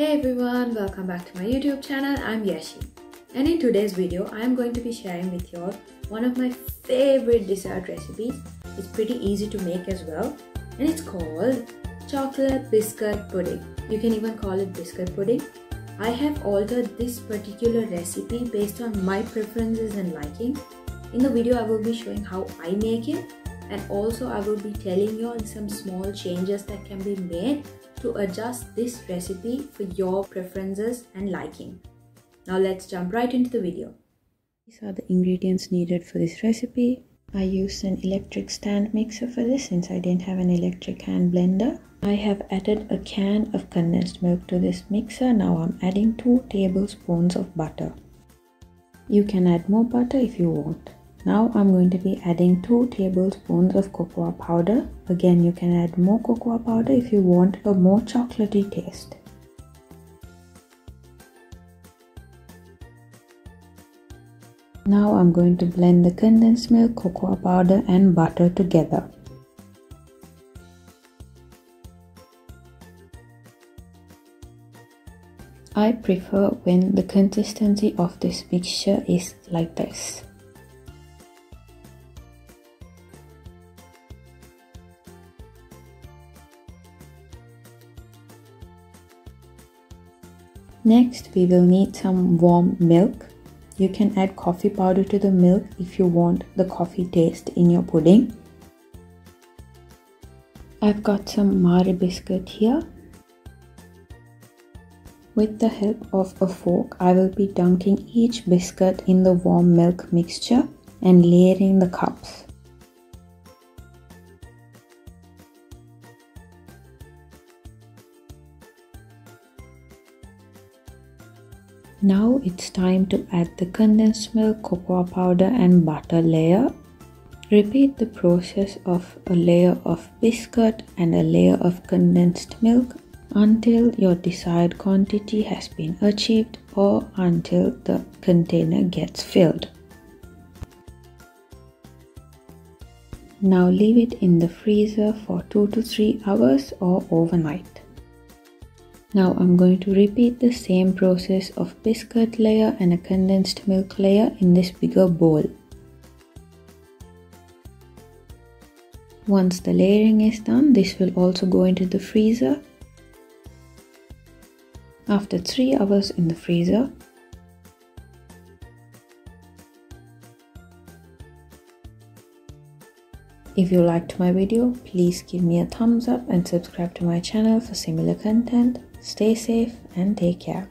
Hey everyone, welcome back to my YouTube channel. I'm Yashi, and in today's video I am going to be sharing with you all one of my favorite dessert recipes. It's pretty easy to make as well, and it's called chocolate biscuit pudding. You can even call it biscuit pudding. I have altered this particular recipe based on my preferences and liking. In the video I will be showing how I make it, and also I will be telling you on some small changes that can be made to adjust this recipe for your preferences and liking. Now let's jump right into the video. These are the ingredients needed for this recipe. I used an electric stand mixer for this since I didn't have an electric hand blender. I have added a can of condensed milk to this mixer. Now I'm adding 2 tablespoons of butter. You can add more butter if you want. Now I'm going to be adding 2 tablespoons of cocoa powder. Again, you can add more cocoa powder if you want a more chocolatey taste. Now I'm going to blend the condensed milk, cocoa powder and butter together. I prefer when the consistency of this mixture is like this. Next, we will need some warm milk. You can add coffee powder to the milk if you want the coffee taste in your pudding. I've got some Marie biscuit here. With the help of a fork, I will be dunking each biscuit in the warm milk mixture and layering the cups. Now it's time to add the condensed milk, cocoa powder and butter layer. Repeat the process of a layer of biscuit and a layer of condensed milk until your desired quantity has been achieved or until the container gets filled. Now leave it in the freezer for 2 to 3 hours or overnight. Now I'm going to repeat the same process of biscuit layer and a condensed milk layer in this bigger bowl. Once the layering is done, this will also go into the freezer. After 3 hours in the freezer, if you liked my video, please give me a thumbs up and subscribe to my channel for similar content. Stay safe and take care.